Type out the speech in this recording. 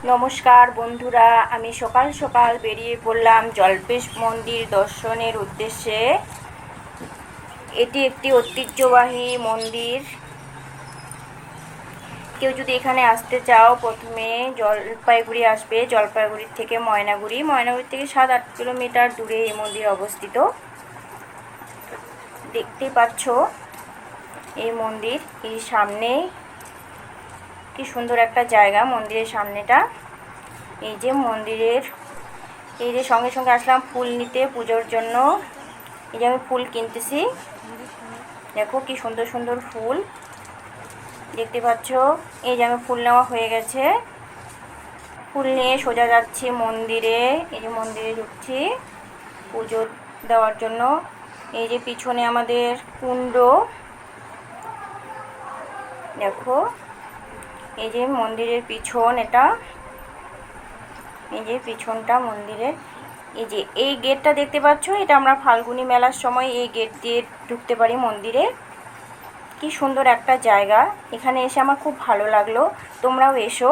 নমস্কার বন্ধুরা, আমি সকাল সকাল বেরিয়ে পড়লাম জল্পেশ মন্দির দর্শনের উদ্দেশ্যে। এটি একটি ঐতিহ্যবাহী মন্দির। কেউ যদি এখানে আসতে চাও, প্রথমে জলপাইগুড়ি আসবে। জলপাইগুড়ির থেকে ময়নাগুড়ি থেকে 7-8 কিলোমিটার দূরে এই মন্দির অবস্থিত। দেখতেই পাচ্ছ এই মন্দির, এই সামনে কি সুন্দর একটা জায়গা মন্দিরের সামনেটা। এই যে মন্দিরের এই যে সঙ্গে সঙ্গে আসলাম ফুল নিতে পুজোর জন্য। এই যে আমি ফুল কিনতেছি, দেখো কি সুন্দর সুন্দর ফুল দেখতে পাচ্ছ। এই যে আমি ফুল নেওয়া হয়ে গেছে, ফুল নিয়ে সোজা যাচ্ছি মন্দিরে। এই যে মন্দিরে ঢুকছি পুজো দেওয়ার জন্য। এই যে পিছনে আমাদের কুণ্ড, দেখো এই যে মন্দিরের পিছন, এটা এই যে পিছনটা মন্দিরের। এই যে এই গেটটা দেখতে পাচ্ছ, এটা আমরা ফাল্গুনী মেলার সময় এই গেট দিয়ে ঢুকতে পারি মন্দিরে। কি সুন্দর একটা জায়গা, এখানে এসে আমার খুব ভালো লাগলো। তোমরাও এসো।